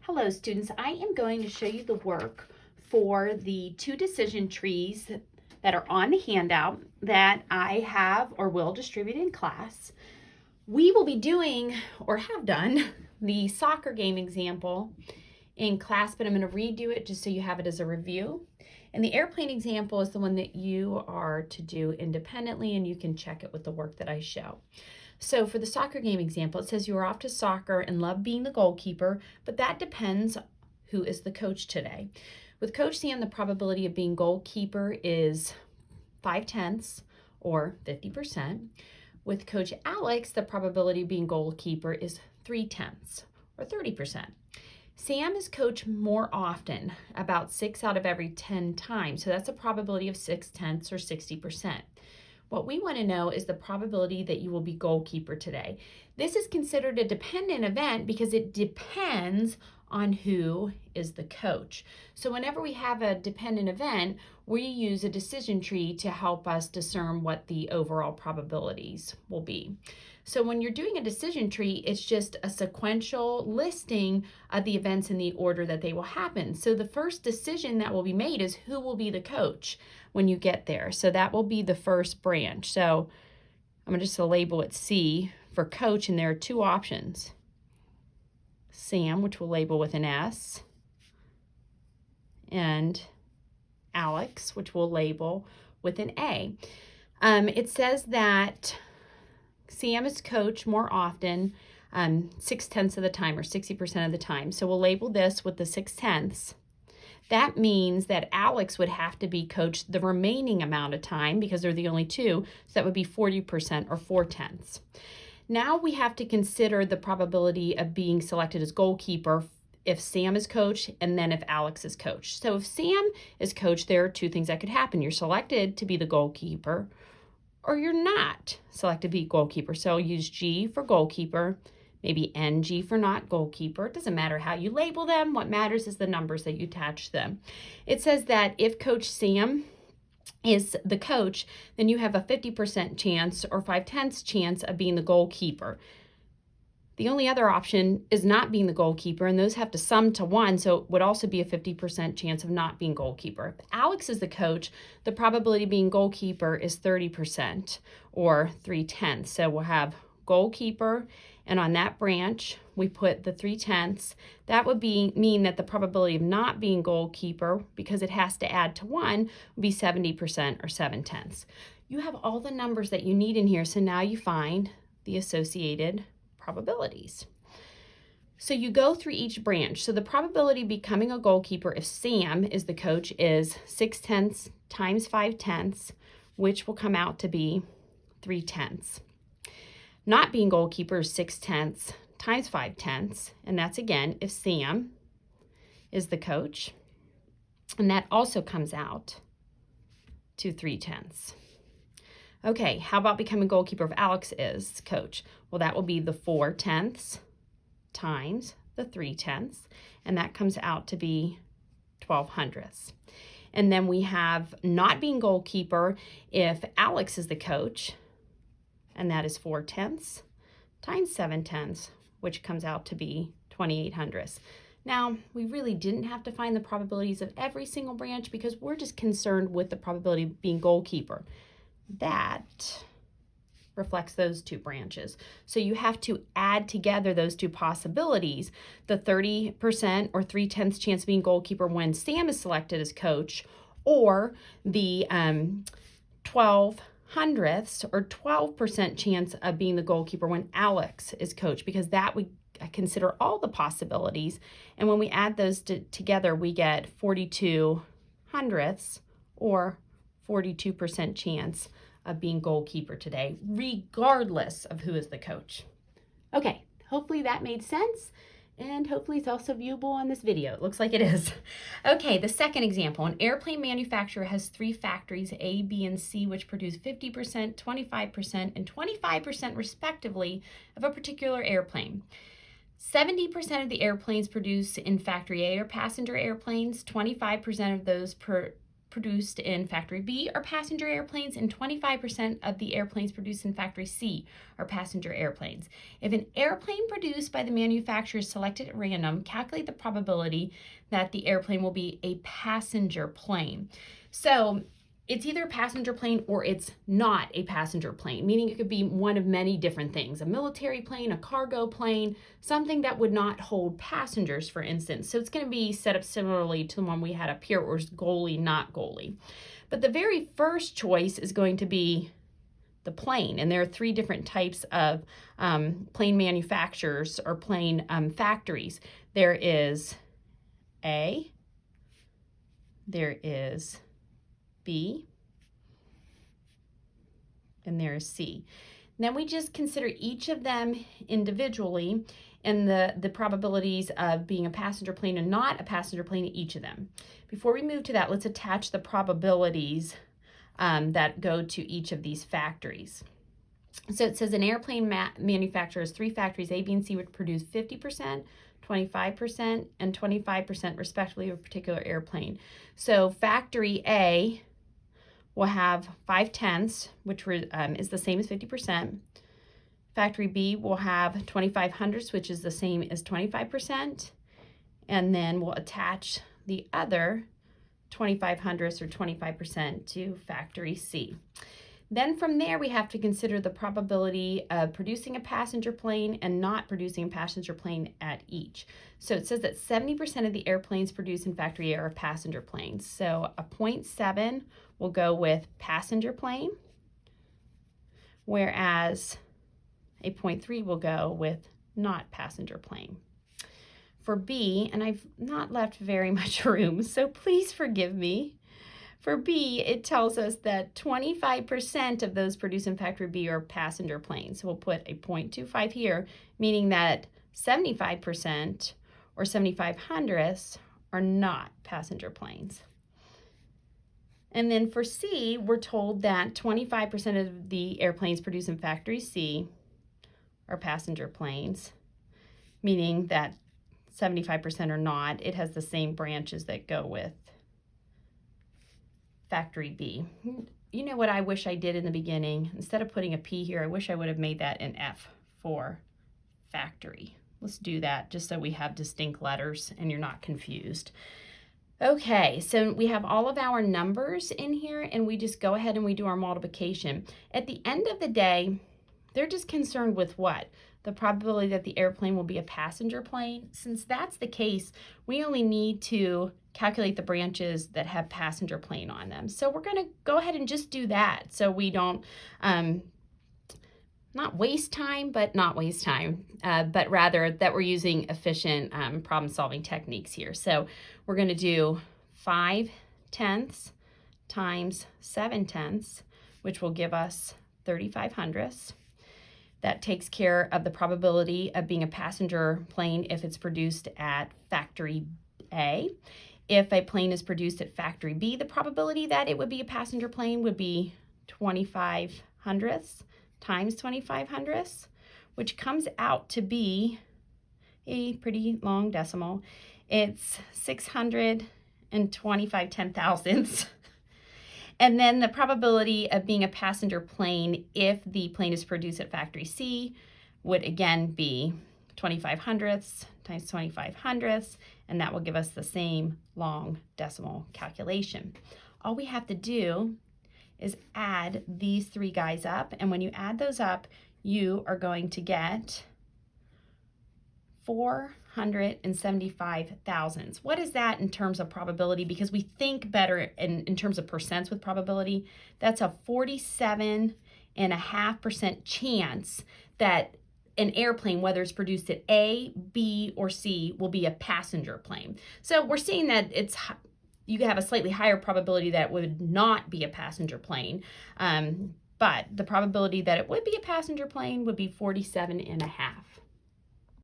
Hello students, I am going to show you the work for the two decision trees that are on the handout that I have or will distribute in class. We will be doing or have done the soccer game example in class, but I'm going to redo it just so you have it as a review. And the airplane example is the one that you are to do independently, and you can check it with the work that I show. So for the soccer game example, it says you are off to soccer and love being the goalkeeper, but that depends who is the coach today. With Coach Sam, the probability of being goalkeeper is 5/10 or 50%. With Coach Alex, the probability of being goalkeeper is 3/10 or 30%. Sam is coached more often, about 6 out of every 10 times, so that's a probability of 6/10 or 60%. What we want to know is the probability that you will be goalkeeper today. This is considered a dependent event because it depends on who is the coach. So whenever we have a dependent event, we use a decision tree to help us discern what the overall probabilities will be. So when you're doing a decision tree, it's just a sequential listing of the events in the order that they will happen. So the first decision that will be made is who will be the coach when you get there. So that will be the first branch. So I'm just going to label it C for coach, and there are two options. Sam, which we'll label with an S, and Alex, which we'll label with an A. It says that Sam is coached more often 6/10 of the time, or 60% of the time. So we'll label this with the 6/10. That means that Alex would have to be coached the remaining amount of time because they're the only two. So that would be 40% or 4/10. Now we have to consider the probability of being selected as goalkeeper if Sam is coached and then if Alex is coached. So if Sam is coached, there are two things that could happen. You're selected to be the goalkeeper, or you're not selected to be goalkeeper. So I'll use G for goalkeeper, maybe NG for not goalkeeper. It doesn't matter how you label them. What matters is the numbers that you attach to them. It says that if Coach Sam is the coach, then you have a 50% chance or 5/10 chance of being the goalkeeper. The only other option is not being the goalkeeper, and those have to sum to 1, so it would also be a 50% chance of not being goalkeeper. If Alex is the coach, the probability of being goalkeeper is 30% or 3/10. So we'll have goalkeeper, and on that branch, we put the 3/10. That would mean that the probability of not being goalkeeper, because it has to add to 1, would be 70% or 7/10. You have all the numbers that you need in here, so now you find the associated probabilities. So you go through each branch. So the probability of becoming a goalkeeper if Sam is the coach is 6/10 times 5/10, which will come out to be 3/10. Not being goalkeeper is 6/10 times 5/10, and that's again if Sam is the coach, and that also comes out to 3/10. Okay, how about becoming goalkeeper if Alex is coach? Well, that will be the 4/10 times the 3/10, and that comes out to be 12/100. And then we have not being goalkeeper if Alex is the coach, and that is 4/10 times 7/10, which comes out to be 28/100. Now, we really didn't have to find the probabilities of every single branch because we're just concerned with the probability of being goalkeeper. That reflects those two branches. So you have to add together those two possibilities, the 30% or 3/10 chance of being goalkeeper when Sam is selected as coach, or the 12/100 or 12% chance of being the goalkeeper when Alex is coach, because that would consider all the possibilities. And when we add those together, we get 42/100 or 42% chance of being goalkeeper today, regardless of who is the coach. Okay, hopefully that made sense, and hopefully it's also viewable on this video. It looks like it is. Okay, the second example. An airplane manufacturer has 3 factories, A, B, and C, which produce 50%, 25%, and 25% respectively of a particular airplane. 70% of the airplanes produced in Factory A are passenger airplanes. 25% of those produced in factory B are passenger airplanes, and 25% of the airplanes produced in factory C are passenger airplanes. If an airplane produced by the manufacturer is selected at random, calculate the probability that the airplane will be a passenger plane. So it's either a passenger plane or it's not a passenger plane, meaning it could be one of many different things, a military plane, a cargo plane, something that would not hold passengers, for instance. So it's going to be set up similarly to the one we had up here, where it's goalie, not goalie. But the very first choice is going to be the plane, and there are three different types of plane manufacturers or plane factories. There is A, there is B, and there is C. Then we just consider each of them individually and the probabilities of being a passenger plane and not a passenger plane in each of them. Before we move to that, let's attach the probabilities that go to each of these factories. So it says an airplane manufacturer has three factories, A, B, and C, would produce 50%, 25%, and 25% respectively of a particular airplane. So factory A will have 5/10, which is the same as 50%. Factory B will have 25/100, which is the same as 25%. And then we'll attach the other 25/100 or 25% to factory C. Then from there, we have to consider the probability of producing a passenger plane and not producing a passenger plane at each. So it says that 70% of the airplanes produced in factory A are passenger planes. So a 0.7 will go with passenger plane, whereas a 0.3 will go with not passenger plane. For B, and I've not left very much room, so please forgive me. For B, it tells us that 25% of those produced in factory B are passenger planes. So we'll put a 0.25 here, meaning that 75% or 75/100 are not passenger planes. And then for C, we're told that 25% of the airplanes produced in factory C are passenger planes, meaning that 75% are not. It has the same branches that go with factory B. You know what I wish I did in the beginning? Instead of putting a P here, I wish I would have made that an F for factory. Let's do that just so we have distinct letters and you're not confused. Okay, so we have all of our numbers in here, and we just go ahead and we do our multiplication. At the end of the day, they're just concerned with what? The probability that the airplane will be a passenger plane. Since that's the case, we only need to calculate the branches that have passenger plane on them. So we're going to go ahead and just do that so we don't not waste time, but rather that we're using efficient problem-solving techniques here. So we're going to do 5/10 times 7/10, which will give us 35/100. That takes care of the probability of being a passenger plane if it's produced at factory A. If a plane is produced at factory B, the probability that it would be a passenger plane would be 25/100 times 25/100, which comes out to be a pretty long decimal. It's 625 10,000ths. And then the probability of being a passenger plane if the plane is produced at factory C would again be 25/100 times 25/100, and that will give us the same long decimal calculation. All we have to do is add these three guys up, and when you add those up, you are going to get 475 thousandths. What is that in terms of probability? Because we think better in terms of percents with probability. That's a 47.5% chance that an airplane, whether it's produced at A, B, or C, will be a passenger plane. So we're seeing that you have a slightly higher probability that it would not be a passenger plane, but the probability that it would be a passenger plane would be 47.5.